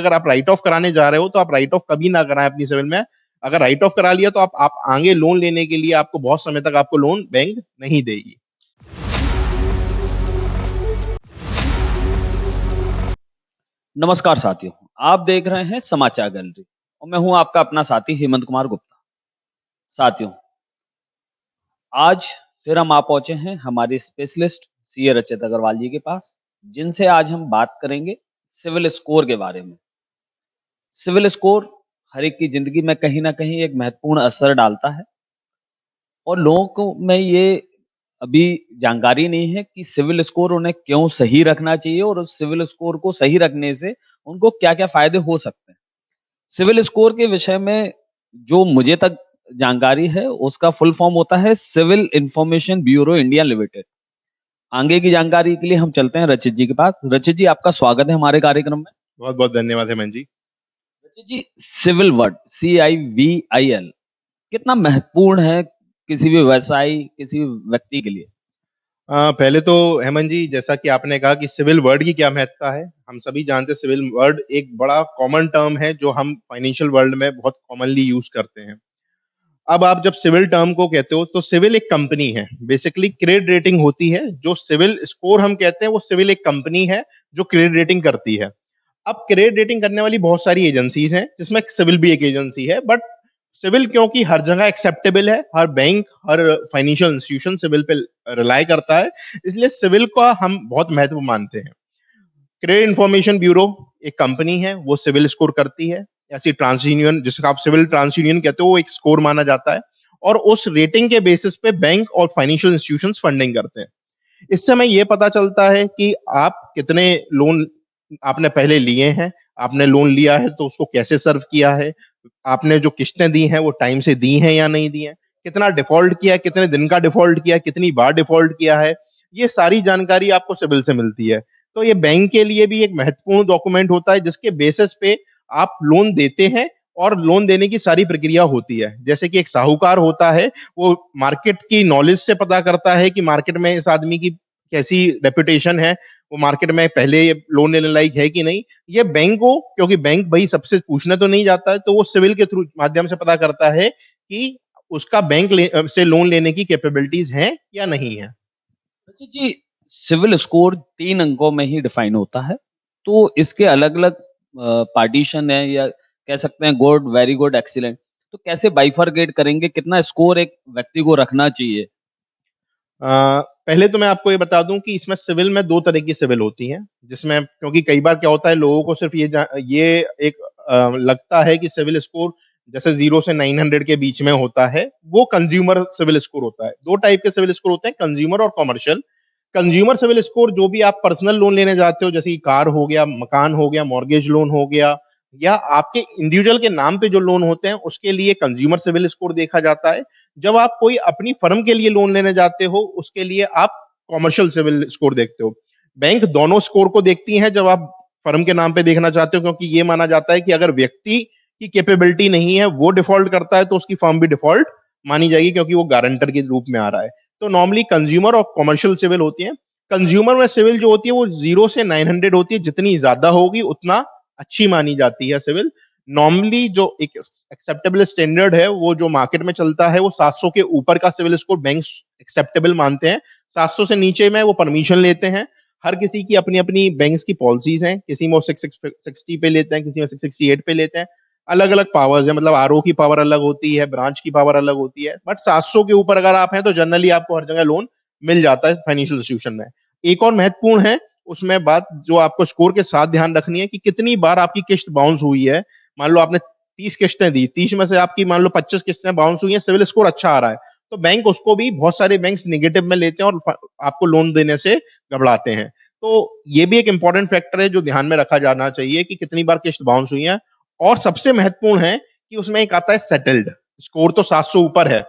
अगर आप right of कराने जा रहे हो तो आप राइट ऑफ कभी ना कराएं अपनी सिविल में। अगर राइट ऑफ करा लिया तो आप आगे लोन लेने के लिए आपको बहुत समय तक आपको लोन बैंक नहीं देगी। नमस्कार साथियों, आप देख रहे हैं समाचार गैलरी और मैं हूं आपका अपना साथी हेमंत कुमार गुप्ता। साथियों, आज फिर हम आ पहुंचे हैं हमारे स्पेशलिस्ट सीए रचित अग्रवाल जी के पास, जिनसे आज हम बात करेंगे सिविल स्कोर के बारे में। सिविल स्कोर हर एक की जिंदगी में कहीं ना कहीं एक महत्वपूर्ण असर डालता है और लोगों को में ये अभी जानकारी नहीं है कि सिविल स्कोर उन्हें क्यों सही रखना चाहिए और उस सिविल स्कोर को सही रखने से उनको क्या-क्या फायदे हो सकते हैं। सिविल स्कोर के विषय में जो मुझे तक जानकारी है, उसका फुल फॉर्म होता है civil information bureau India limited. आगे की जानकारी के लिए हम चलते हैं रचित जी के पास। रचित जी, आपका स्वागत है हमारे कार्यक्रम में। बहुत बहुत धन्यवाद हेमंत जी। रचित जी, सिविल वर्ड CIVIL कितना महत्वपूर्ण है किसी भी व्यवसायी, किसी भी व्यक्ति के लिए? पहले तो हेमंत जी, जैसा कि आपने कहा कि सिविल वर्ड की क्या महत्ता है, हम सभी जानते हैं सिविल वर्ड एक बड़ा कॉमन टर्म है जो हम फाइनेंशियल वर्ल्ड में बहुत कॉमनली यूज करते हैं। अब आप जब सिविल टर्म को कहते हो तो सिविल एक कंपनी है, बेसिकली क्रेडिट रेटिंग होती है। जो सिविल स्कोर हम कहते हैं वो सिविल एक कंपनी है जो क्रेडिट रेटिंग करती है। अब क्रेडिट रेटिंग करने वाली बहुत सारी एजेंसीज हैं जिसमें सिविल भी एक एजेंसी है, बट सिविल क्योंकि हर जगह एक्सेप्टेबल है, हर बैंक, हर फाइनेंशियल इंस्टीट्यूशन सिविल पे रिलाई करता है, इसलिए सिविल का हम बहुत महत्व मानते हैं। क्रेडिट इंफॉर्मेशन ब्यूरो एक कंपनी है, वो सिविल स्कोर करती है। ऐसी ट्रांस यूनियन, जिसको आप सिविल ट्रांस यूनियन कहते हो, वो एक स्कोर माना जाता है और उस रेटिंग के बेसिस पे बैंक और फाइनेंशियल इंस्टीट्यूशंस फंडिंग करते हैं। इससे हमें ये पता चलता है कि आप कितने लोन आपने पहले लिए हैं, आपने लोन लिया है तो उसको कैसे सर्व किया है, आपने जो किस्तें दी हैं वो टाइम से दी हैं या नहीं दी हैं, कितना डिफ़ॉल्ट किया है, कितने दिन का डिफ़ॉल्ट किया है, कितनी बार डिफ़ॉल्ट किया है, ये सारी जानकारी आपको सिविल से मिलती है। तो ये बैंक के लिए भी एक महत्वपूर्ण डॉक्यूमेंट होता है जिसके बेसिस पे आप लोन देते हैं और लोन देने की सारी प्रक्रिया होती है। जैसे कि एक साहूकार होता है, वो मार्केट की नॉलेज से पता करता है कि मार्केट में इस आदमी की कैसी रेपुटेशन है, वो मार्केट में पहले ये लोन लेने लायक है कि नहीं। ये बैंक को, क्योंकि बैंक भाई सबसे पूछने तो नहीं जाता है, तो वो सिविल के थ्रू माध्यम से पता करता है कि उसका से लोन लेने की कैपेबिलिटीज हैं या नहीं है। रचित जी, सिविल स्कोर 3 अंकों में ही डिफाइन होता है, तो इसके अलग-अलग पार्टीशन है या कह सकते हैं गुड, वेरी गुड, एक्सीलेंट। तो कैसे बाइफरकेट करेंगे कितना स्कोर एक व्यक्ति को रखना चाहिए? पहले तो मैं आपको ये बता दूं कि इसमें सिविल में 2 तरह की सिविल होती हैं, जिसमें क्योंकि कई बार क्या होता है, लोगों को सिर्फ ये एक लगता है कि सिविल स्कोर जैसे 0 से 900 के बीच में होता है, वो कंज्यूमर सिविल स्कोर होता है। 2 टाइप के सिविल स्कोर होते हैं, कंज्यूमर और कमर्शियल। कंज्यूमर सिविल स्कोर जो भी आप पर्सनल लोन लेने जाते हो, जैसे कि कार हो गया, मकान हो गया, मॉर्गेज लोन हो गया, या आपके इंडिविजुअल के नाम पे जो लोन होते हैं, उसके लिए कंज्यूमर सिविल स्कोर देखा जाता है। जब आप कोई अपनी फर्म के लिए लोन लेने जाते हो, उसके लिए आप कॉमर्शियल सिविल स्कोर देखते हो। बैंक दोनों स्कोर को देखती हैं जब आप फर्म के नाम पे देखना चाहते हो, क्योंकि ये माना जाता है कि अगर व्यक्ति की कैपेबिलिटी नहीं है, वो डिफ़ॉल्ट करता है, तो उसकी फर्म भी डिफ़ॉल्ट मानी जाएगी, क्योंकि वो गारंटर के रूप में आ रहा है। तो नॉर्मली कंज्यूमर और कॉमर्शियल सिविल होती है। कंज्यूमर में सिविल जो होती है वो 0 से 900 होती है, जितनी ज़्यादा होगी उतना अच्छी मानी जाती है सिविल। नॉर्मली जो एक एक्सेप्टेबल स्टैंडर्ड है, वो जो मार्केट में चलता है, वो 700 के ऊपर का सिविल स्कोर बैंक्स एक्सेप्टेबल मानते हैं। 700 से नीचे में वो परमिशन लेते हैं। हर किसी की अपनी-अपनी बैंक्स की पॉलिसीज़ हैं। किसी में वो 660 पे लेते हैं, किसी में 668 पे लेते हैं। अलग-अलग पावर्स हैं, मतलब आरओ की पावर अलग होती है, ब्रांच की पावर अलग होती है। बट 700 के ऊपर अगर आप हैं, तो जनरली आपको हर जगह लोन मिल जाता है फाइनेंशियल इंस्टीट्यूशन में। एक और महत्वपूर्ण है, उसमें बात जो आपको स्कोर के साथ ध्यान रखनी है कि कितनी बार आपकी किस्त बाउंस हुई है। मान लो आपने 30 किस्तें दी, 30 में से आपकी मान लो 25 किस्तें बाउंस हुई हैं, सिविल स्कोर अच्छा आ रहा है, तो बैंक उसको भी, बहुत सारे बैंक्स नेगेटिव में लेते हैं और आपको लोन देने से घबराते हैं। तो ये भी एक इंपॉर्टेंट फैक्टर है जो ध्यान में रखा जाना चाहिए कि कितनी बार किस्त बाउंस हुई है। और सबसे महत्वपूर्ण है कि उसमें एक आता है सेटल्ड। स्कोर तो 700 ऊपर है,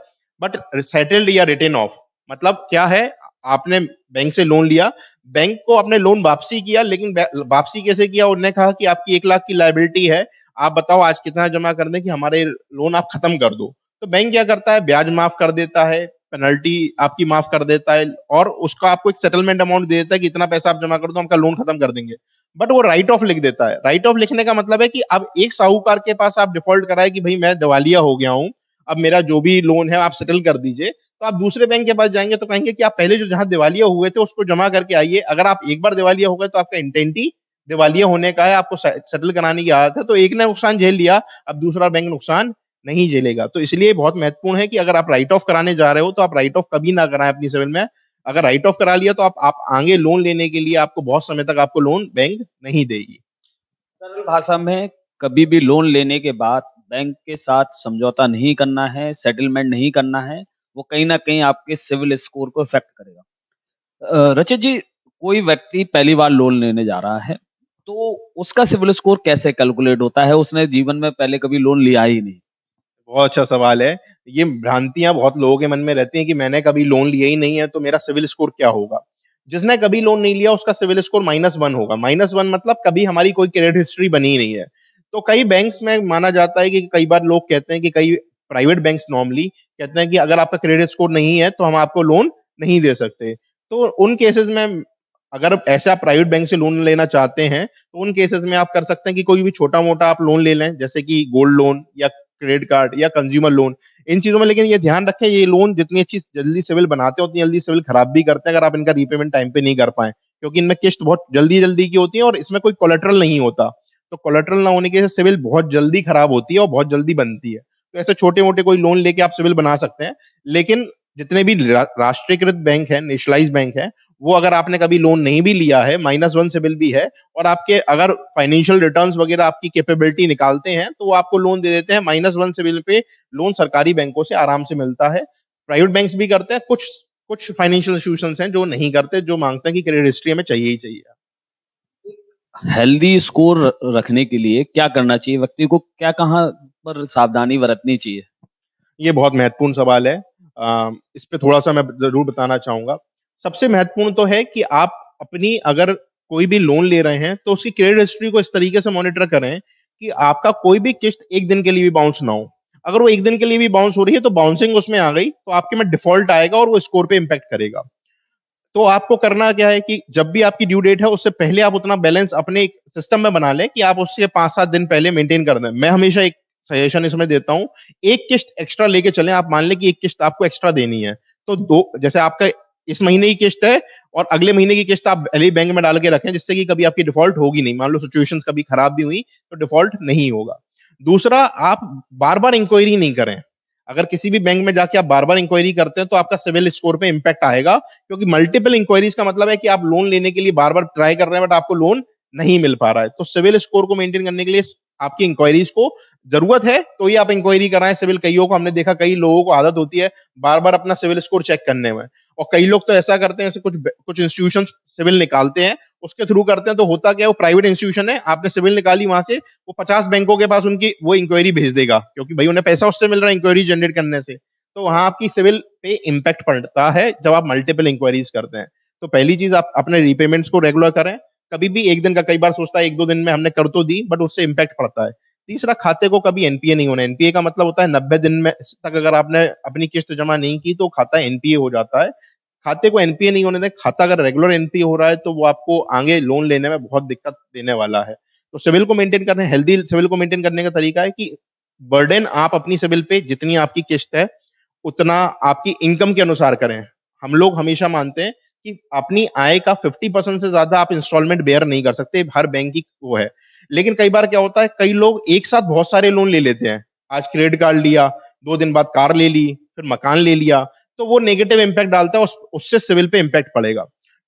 बट सेटल्ड या रिटेन ऑफ, मतलब क्या है, आपने बैंक से लोन लिया, बैंक को आपने लोन वापसी किया, लेकिन वापसी कैसे किया, उन्होंने कहा कि आपकी 1 लाख की लायबिलिटी है, आप बताओ आज कितना जमा कर दें कि हमारे लोन आप खत्म कर दो। तो बैंक क्या करता है, ब्याज माफ कर देता है, पेनल्टी आपकी माफ कर देता है और उसका आपको एक सेटलमेंट अमाउंट दे देता है कि इतना पैसा आप जमा कर दो, हम आपका लोन खत्म कर देंगे। बट वो राइट ऑफ लिख देता है। राइट ऑफ लिखने का मतलब है कि अब एक साहूकार के पास आप डिफॉल्ट कराए कि भाई मैं दिवालिया हो गया हूँ, अब मेरा जो भी लोन है आप सेटल कर दीजिए। तो आप दूसरे बैंक के पास जाएंगे तो कहेंगे कि आप पहले जो जहां दिवालिया हुए थे उसको जमा करके आइए। अगर आप एक बार दिवालिया हो गए तो आपका इंटेंट ही दिवालिया होने का है, आपको सेटल कराने की आदत है। तो एक ने नुकसान झेल लिया, अब दूसरा बैंक नुकसान नहीं झेलेगा। तो इसलिए बहुत महत्वपूर्ण है कि अगर आप राइट ऑफ कराने जा रहे हो तो आप राइट ऑफ कभी ना कराएं अपनी सिविल में। अगर राइट ऑफ करा लिया तो आप आगे लोन लेने के लिए आपको बहुत समय तक आपको लोन बैंक नहीं देगी। सरल भाषा में, कभी भी लोन लेने के बाद बैंक के साथ समझौता नहीं करना है, सेटलमेंट नहीं करना है, वो कहीं न कहीं आपके सिविल स्कोर को इफ़ेक्ट करेगा। रचित जी, कोई व्यक्ति पहली बार लोन लेने जा रहा है, तो उसका सिविल स्कोर कैसे कैलकुलेट होता है? उसने जीवन में पहले कभी लोन लिया ही नहीं। बहुत अच्छा सवाल है। ये भ्रांतियाँ बहुत लोगों के मन में रहती हैं कि मैंने कभी लोन लिया ही नहीं है, तो मेरा सिविल स्कोर क्या होगा? जिसने कभी लोन नहीं लिया, उसका सिविल स्कोर -1 होगा। -1 मतलब कभी हमारी कोई क्रेडिट हिस्ट्री बनी ही नहीं है। तो कई बैंक्स में माना जाता है कि कई बार लोग कहते हैं कि कई प्राइवेट बैंक्स नॉर्मली कहते हैं कि अगर आपका क्रेडिट स्कोर नहीं है, तो हम आपको लोन नहीं दे सकते। तो उन केसेज़ में अगर ऐसे आप प्राइवेट बैंक से लोन लेना चाहते हैं, तो उन केसेज़ में आप कर सकते हैं कि कोई भी छोटा-मोटा आप लोन ले लें, जैसे कि गोल्ड लोन या क्रेडिट कार्ड या कंज्यूमर लोन, इन चीज़ों में। लेकिन ये ध्यान रखें, ये लोन जितनी अच्छी जल्दी सिविल बनाते हैं, उतनी जल्दी सिविल खराब भी करते हैं अगर आप इनका रीपेमेंट टाइम पे नहीं कर पाएँ। क्योंकि इनमें किश्त बहुत जल्दी-जल्दी की होती है और इसमें कोई कोलेटरल नहीं होता। तो कोलेटरल ना होने की वजह से सिविल बहुत जल्दी खराब होती है और बहुत जल्दी बनती है। तो ऐसे छोटे-मोटे कोई लोन लेके आप सिविल बना सकते हैं। लेकिन जितने भी राष्ट्रीयकृत बैंक हैं, नेशनलाइज़्ड बैंक हैं, वो अगर आपने कभी लोन नहीं भी लिया है, -1 सिविल भी है और आपके अगर फाइनेंशियल रिटर्न्स वगैरह आपकी कैपेबिलिटी निकालते हैं, तो वो आपको लोन दे देते हैं। -1 सिविल पे लोन सरकारी बैंकों से आराम से मिलता है। प्राइवेट बैंक्स भी करते हैं, कुछ कुछ फाइनेंशियल इंस्टीट्यूशंस हैं जो नहीं करते, जो माँगते हैं कि क्रेडिट हिस्ट्री हमें चाहिए ही चाहिए। हेल्दी स्कोर रखने के लिए क्या करना चाहिए? व्यक्ति को क्या कहाँ पर सावधानी बरतनी चाहिए? ये बहुत महत्वपूर्ण सवाल है। इस पे थोड़ा-सा मैं ज़रूर बताना चाहूँगा। सबसे महत्वपूर्ण तो है कि आप अपनी अगर कोई भी लोन ले रहे हैं, तो उसकी क्रेडिट हिस्ट्री को इस तरीके से मॉनिटर करें कि आपका कोई भी किश्त 1 दिन के लिए भी बाउंस ना हो। अगर वो 1 दिन के लिए भी बाउंस हो रही है, तो बाउंसिंग उसमें आ गई, तो आपके में डिफ़ॉल्ट आएगा और वो स्कोर पे इम्पैक्ट करेगा। तो आपको करना क्या है कि जब भी आपकी ड्यू डेट है, उससे पहले आप उतना बैलेंस अपने सिस्टम में बना लें कि आप उससे 5-7 दिन पहले मेंटेन कर दें। मैं हमेशा एक सजेशन इसमें देता हूँ, 1 किश्त एक्स्ट्रा लेके चलें। आप मान लें कि 1 किश्त आपको एक्स्ट्रा देनी है, तो 2 जैसे आपका इस महीने की किश्त है और अगले महीने की किश्त आप पहले ही बैंक में डाल के रखें, जिससे कि कभी आपकी डिफ़ॉल्ट होगी नहीं। मान लो सिचुएशंस कभी खराब भी हुई, तो डिफ़ॉल्ट नहीं होगा। दूसरा, आप बार-बार इंक्वायरी नहीं करें। अगर किसी भी बैंक में जाके आप बार-बार इंक्वायरी करते हैं, तो आपका सिविल स्कोर पे इम्पैक्ट आएगा। क्योंकि मल्टीपल इंक्वायरीज का मतलब है कि आप लोन लेने के लिए बार-बार ट्राई कर रहे हैं, बट आपको लोन नहीं मिल पा रहा है। तो सिविल स्कोर को मेंटेन करने के लिए आपकी इंक्वायरीज को जरूरत है तो ही आप इंक्वायरी कराएं। सिविल, कईयों को हमने देखा, कई लोगों को आदत होती है बार-बार अपना सिविल स्कोर चेक करने में। और कई लोग तो ऐसा करते हैं, जैसे कुछ इंस्टीट्यूशन सिविल निकालते हैं, उसके थ्रू करते हैं। तो होता क्या है, वो प्राइवेट इंस्टीट्यूशन है, आपने सिविल निकाली वहां से, वो 50 बैंकों के पास उनकी वो इंक्वायरी भेज देगा, क्योंकि भाई उन्हें पैसा उससे मिल रहा है इंक्वायरी जनरेट करने से। तो वहाँ आपकी सिविल पे इम्पैक्ट पड़ता है जब आप मल्टीपल इंक्वायरीज करते हैं। तो पहली चीज़, आप अपने रीपेमेंट्स को रेगुलर करें। कभी भी 1 दिन का, कई बार सोचता है 1-2 दिन में हमने कर तो दी, बट उससे इम्पैक्ट पड़ता है। तीसरा, खाते को कभी एनपीए नहीं होना। एनपीए का मतलब होता है 90 दिन में तक अगर आपने अपनी किस्त जमा नहीं की तो खाता एनपीए हो जाता है। खाते को एनपीए नहीं होने दें। खाता अगर रेगुलर एनपीए हो रहा है तो वो आपको आगे लोन लेने में बहुत दिक्कत देने वाला है। तो सिविल को मेंटेन करना है। हेल्दी सिविल को मेंटेन करने का तरीका है कि बर्डन आप अपनी सिविल पे जितनी आपकी किस्त है उतना आपकी इनकम के अनुसार करें। हम लोग हमेशा मानते हैं कि अपनी आय का 50% से ज़्यादा आप इंस्टॉलमेंट बेयर नहीं कर सकते, हर बैंक की वो है। लेकिन कई बार क्या होता है, कई लोग एक साथ बहुत सारे लोन ले लेते हैं। आज क्रेडिट कार्ड लिया, 2 दिन बाद कार ले ली, फिर मकान ले लिया, तो वो नेगेटिव इम्पैक्ट डालता है, उससे सिविल पे इम्पैक्ट पड़ेगा।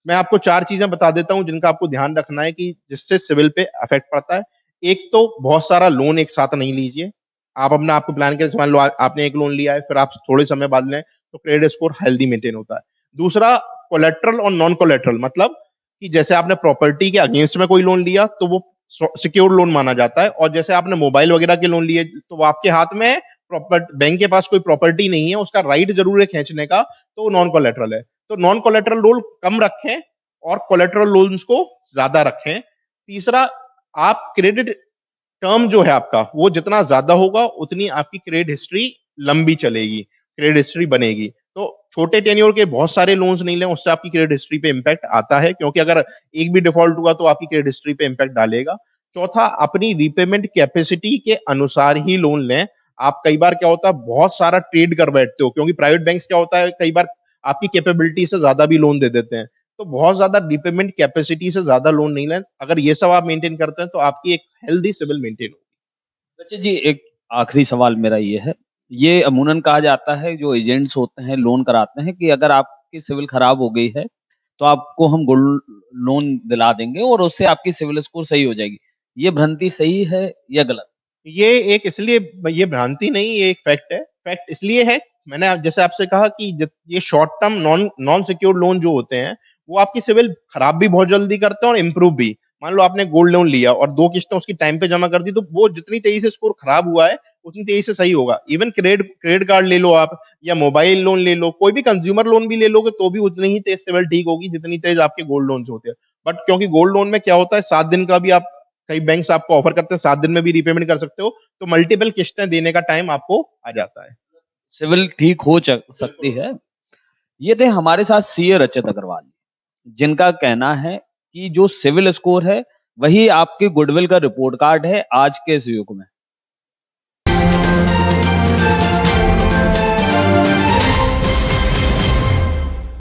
मैं आपको 4 चीज़ें बता देता हूँ जिनका आपको ध्यान रखना है कि जिससे सिविल पे इफ़ेक्ट पड़ता है। एक तो बहुत सारा लोन एक साथ नहीं लीजिए। आप अपना आपको प्लान के मान लो आपने एक लोन लिया है, फिर आप थोड़े समय बाद लें, तो क्रेडिट स्कोर हेल्दी मेंटेन होता है। दूसरा, कोलेटरल और नॉन कोलेटरल, मतलब कि जैसे आपने प्रॉपर्टी के अगेंस्ट में कोई लोन लिया तो वो सिक्योर लोन माना जाता है, और जैसे आपने मोबाइल वगैरह के लोन लिए तो वो आपके हाथ में प्रॉपर बैंक के पास कोई प्रॉपर्टी नहीं है, उसका राइट जरूर है खींचने का, तो वो नॉन कोलेटरल है। तो नॉन कोलेटरल लोन कम रखें और कोलेटरल लोन्स को ज्यादा रखें। तीसरा, आप क्रेडिट टर्म जो है आपका, वो जितना ज़्यादा होगा, उतनी आपकी क्रेडिट हिस्ट्री लंबी चलेगी, क्रेडिट हिस्ट्री बनेगी। तो छोटे टेन्योर के बहुत सारे लोन्स नहीं लें, उससे आपकी क्रेडिट हिस्ट्री पे इम्पैक्ट आता है, क्योंकि अगर एक भी डिफ़ॉल्ट हुआ तो आपकी क्रेडिट हिस्ट्री पे इम्पैक्ट डालेगा। चौथा, अपनी रीपेमेंट कैपेसिटी के अनुसार ही लोन लें। आप कई बार क्या होता है, बहुत सारा ट्रेड कर बैठते हो, क्योंकि प्राइवेट बैंक्स क्या होता है, कई बार आपकी कैपेबिलिटी से ज़्यादा भी लोन दे देते हैं। तो बहुत ज़्यादा रीपेमेंट कैपेसिटी से ज़्यादा लोन नहीं लें। अगर ये सब आप मेंटेन करते हैं, तो आपकी एक हेल्दी सिविल मेंटेन होगी। अच्छा जी, एक आखिरी सवाल मेरा ये है, ये अमूमन कहा जाता है जो एजेंट्स होते हैं, लोन कराते हैं कि अगर आपकी सिविल खराब हो गई है, तो आपको हम गोल्ड लोन दिला देंगे और उससे आपकी सिविल स्कोर सही हो जाएगी। ये भ्रांति सही है या गलत? ये एक इसलिए ये भ्रांति नहीं, ये एक फैक्ट है। फैक्ट इसलिए है, मैंने जैसे आपसे कहा कि ये short term non non secured loan जो होते हैं, वो आपकी सिविल खराब भी बहुत जल्दी करते हैं और इम्प्रूव भी। मान लो आपने गोल्ड लोन लिया और 2 किश्तें उसकी टाइम पे जमा कर दी, तो वो जितनी तेज़ी से स्कोर खराब हुआ है, उतनी तेज़ी से सही होगा। इवन क्रेडिट क्रेडिट कार्ड ले लो आप, या मोबाइल लोन ले लो, कोई भी कंज्यूमर लोन भी ले लोगे, तो भी उतनी ही तेज़ सिविल ठीक होगी, जितनी तेज़ आपके गोल्ड लोन से होते हैं। बट क्योंकि गोल्ड लोन में क्या होता है, 7 दिन का भी आप, कई बैंक्स आपको ऑफर करते हैं 7 दिन में भी रीपेमेंट कर सकते हो, तो मल्टीपल किश्तें देने का टाइम आपको आ जाता है। सिविल ठीक हो सकती है। ये थे हमारे साथ सीए रचित अग्रवाल, जिनका कहना है कि जो सिविल स्कोर है, वही आपकी गुडविल का रिपोर्ट कार्ड है आज के इस युग में।